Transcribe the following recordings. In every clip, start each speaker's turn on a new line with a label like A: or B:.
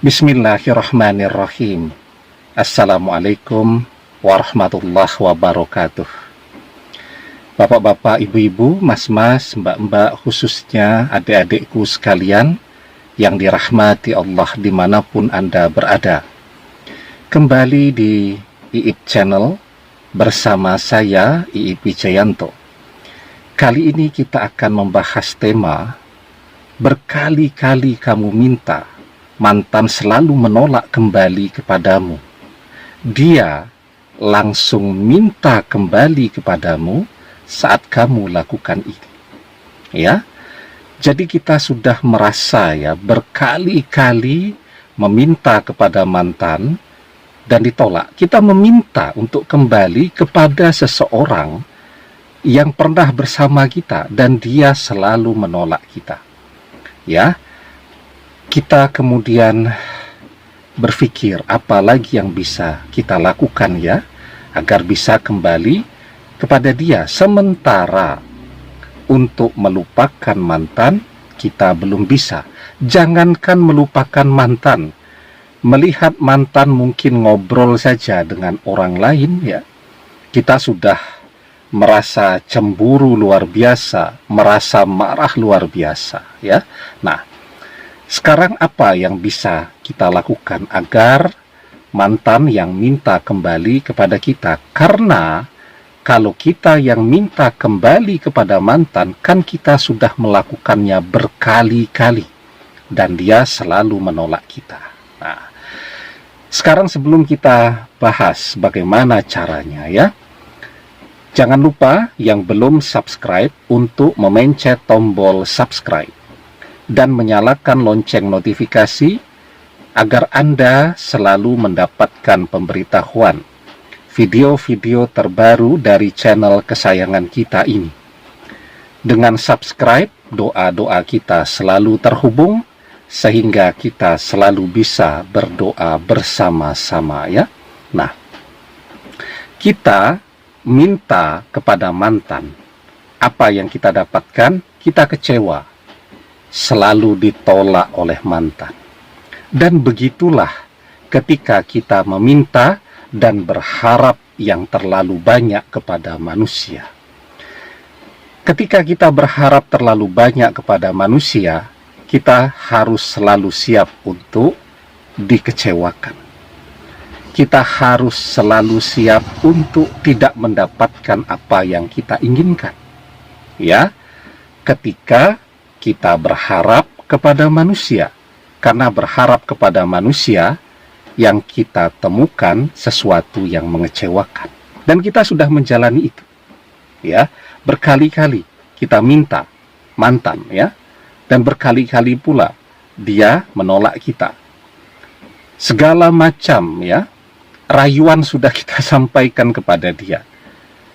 A: Bismillahirrahmanirrahim. Assalamualaikum warahmatullahi wabarakatuh. Bapak-bapak, ibu-ibu, mas-mas, mbak-mbak, khususnya adik-adikku sekalian yang dirahmati Allah dimanapun Anda berada. Kembali di IIP Channel bersama saya, IIP Wijayanto. Kali ini kita akan membahas tema berkali-kali kamu minta, mantan selalu menolak kembali kepadamu. Dia langsung minta kembali kepadamu saat kamu lakukan ini. Ya, jadi kita sudah merasa ya berkali-kali meminta kepada mantan dan ditolak. Kita meminta untuk kembali kepada seseorang yang pernah bersama kita dan dia selalu menolak kita. Ya, kita kemudian berpikir apa lagi yang bisa kita lakukan ya agar bisa kembali kepada dia, sementara untuk melupakan mantan kita belum bisa. Jangankan melupakan mantan, melihat mantan mungkin ngobrol saja dengan orang lain ya, kita sudah merasa cemburu luar biasa, merasa marah luar biasa ya. Nah, sekarang apa yang bisa kita lakukan agar mantan yang minta kembali kepada kita? Karena kalau kita yang minta kembali kepada mantan, kan kita sudah melakukannya berkali-kali dan dia selalu menolak kita. Nah, sekarang sebelum kita bahas bagaimana caranya ya, jangan lupa yang belum subscribe untuk memencet tombol subscribe dan menyalakan lonceng notifikasi agar Anda selalu mendapatkan pemberitahuan video-video terbaru dari channel kesayangan kita ini. Dengan subscribe, doa-doa kita selalu terhubung sehingga kita selalu bisa berdoa bersama-sama ya. Nah, kita minta kepada mantan, apa yang kita dapatkan? Kita kecewa, selalu ditolak oleh mantan. Dan begitulah ketika kita meminta dan berharap yang terlalu banyak kepada manusia. Ketika kita berharap terlalu banyak kepada manusia, kita harus selalu siap untuk dikecewakan. Kita harus selalu siap untuk tidak mendapatkan apa yang kita inginkan. Ya, ketika kita berharap kepada manusia, karena berharap kepada manusia yang kita temukan sesuatu yang mengecewakan, dan kita sudah menjalani itu ya, berkali-kali kita minta mantan ya, dan berkali-kali pula dia menolak kita. Segala macam ya rayuan sudah kita sampaikan kepada dia,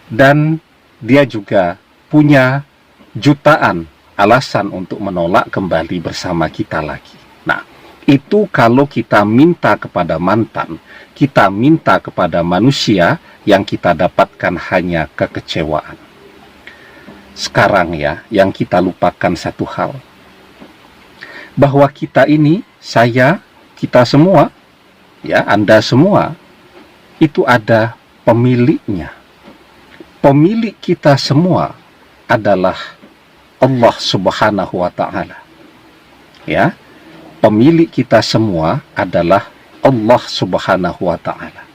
A: dan dia juga punya jutaan alasan untuk menolak kembali bersama kita lagi. Nah, itu kalau kita minta kepada mantan, kita minta kepada manusia yang kita dapatkan hanya kekecewaan. Sekarang ya, yang kita lupakan satu hal, bahwa kita ini, saya, kita semua, ya, Anda semua, itu ada pemiliknya. Pemilik kita semua adalah Allah Subhanahu wa Ta'ala. Ya, pemilik kita semua adalah Allah Subhanahu wa Ta'ala.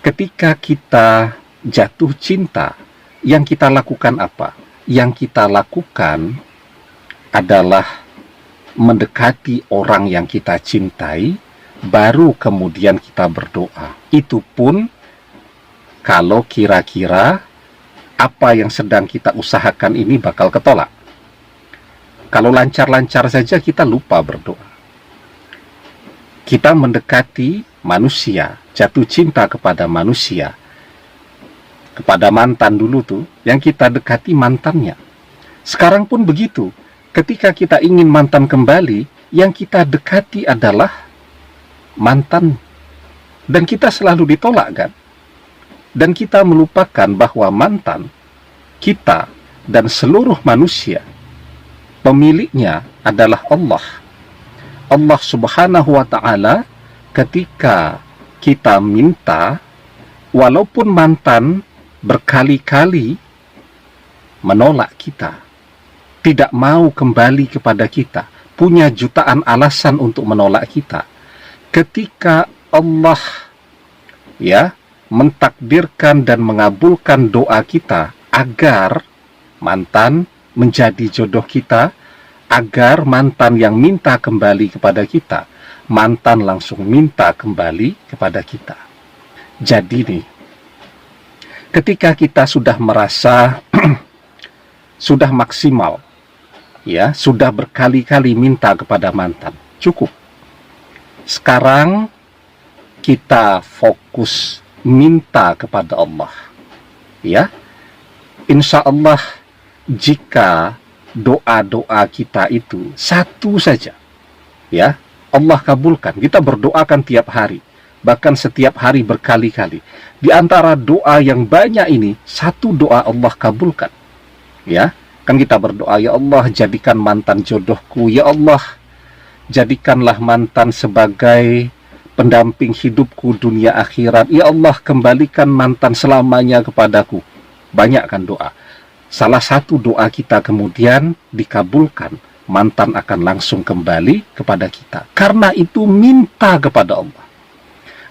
A: Ketika kita jatuh cinta, yang kita lakukan apa? Yang kita lakukan adalah mendekati orang yang kita cintai, baru kemudian kita berdoa. Itu pun kalau kira-kira apa yang sedang kita usahakan ini bakal ketolak. Kalau lancar-lancar saja kita lupa berdoa. Kita mendekati manusia, jatuh cinta kepada manusia, kepada mantan dulu tuh, yang kita dekati mantannya. Sekarang pun begitu, ketika kita ingin mantan kembali, yang kita dekati adalah mantan. Dan kita selalu ditolak kan? Dan kita melupakan bahwa mantan kita dan seluruh manusia, pemiliknya adalah Allah. Allah Subhanahu wa Ta'ala ketika kita minta, walaupun mantan berkali-kali menolak kita, tidak mau kembali kepada kita, punya jutaan alasan untuk menolak kita, ketika Allah mentakdirkan dan mengabulkan doa kita agar mantan menjadi jodoh kita, agar mantan yang minta kembali kepada kita, mantan langsung minta kembali kepada kita. Jadi nih, ketika kita sudah merasa sudah maksimal, sudah berkali-kali minta kepada mantan, cukup. Sekarang kita fokus minta kepada Allah. Insya Allah, jika doa-doa kita itu satu saja, Allah kabulkan. Kita berdoakan tiap hari, bahkan setiap hari berkali-kali. Di antara doa yang banyak ini, satu doa Allah kabulkan. Kan kita berdoa, ya Allah, jadikan mantan jodohku. Ya Allah, jadikanlah mantan sebagai pendamping hidupku dunia akhirat. Ya Allah, kembalikan mantan selamanya kepadaku. Banyak kan doa. Salah satu doa kita kemudian dikabulkan, mantan akan langsung kembali kepada kita. Karena itu minta kepada Allah.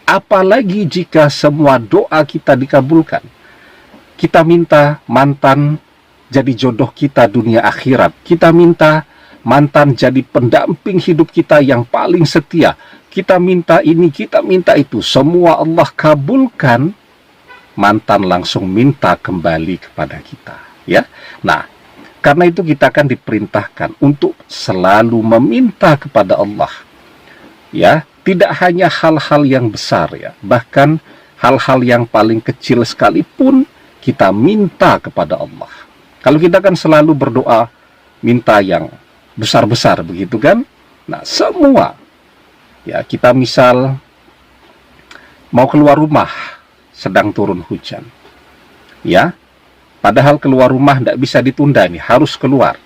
A: Apalagi jika semua doa kita dikabulkan. Kita minta mantan jadi jodoh kita dunia akhirat. Kita minta mantan jadi pendamping hidup kita yang paling setia. Kita minta ini, kita minta itu. Semua Allah kabulkan, mantan langsung minta kembali kepada kita. Nah, karena itu kita akan diperintahkan untuk selalu meminta kepada Allah. Tidak hanya hal-hal yang besar, bahkan hal-hal yang paling kecil sekalipun kita minta kepada Allah. Kalau kita kan selalu berdoa minta yang besar-besar begitu kan? Nah, semua kita misal mau keluar rumah sedang turun hujan. Padahal keluar rumah tidak bisa ditunda nih, harus keluar.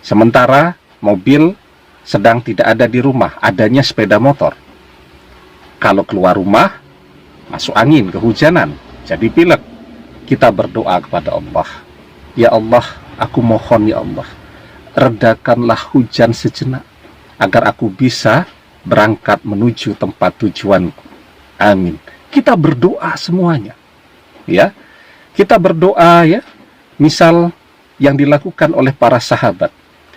A: Sementara mobil sedang tidak ada di rumah, adanya sepeda motor. Kalau keluar rumah, masuk angin, kehujanan, jadi pilek. Kita berdoa kepada Allah. Ya Allah, aku mohon ya Allah, redakanlah hujan sejenak, agar aku bisa berangkat menuju tempat tujuanku. Amin. Kita berdoa semuanya. Kita berdoa misal yang dilakukan oleh para sahabat,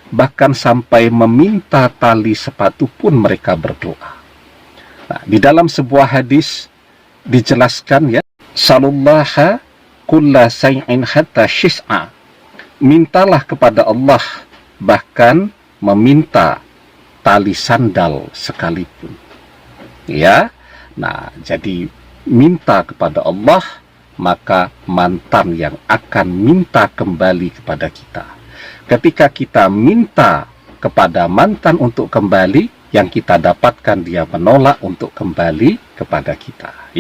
A: bahkan sampai meminta tali sepatu pun mereka berdoa. Nah, di dalam sebuah hadis dijelaskan salullaha kulla say'in hatta syis'a. Mintalah kepada Allah bahkan meminta tali sandal sekalipun. Nah, jadi minta kepada Allah, maka mantan yang akan minta kembali kepada kita. Ketika kita minta kepada mantan untuk kembali, yang kita dapatkan dia menolak untuk kembali kepada kita.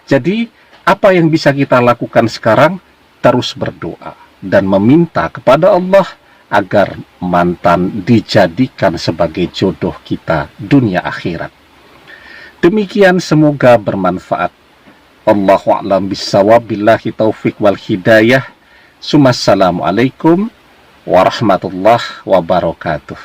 A: Jadi apa yang bisa kita lakukan sekarang? Terus berdoa dan meminta kepada Allah agar mantan dijadikan sebagai jodoh kita dunia akhirat. Demikian, semoga bermanfaat. Allahu a'lam bissawab, billahi taufik wal hidayah. Assalamualaikum warahmatullahi wabarakatuh.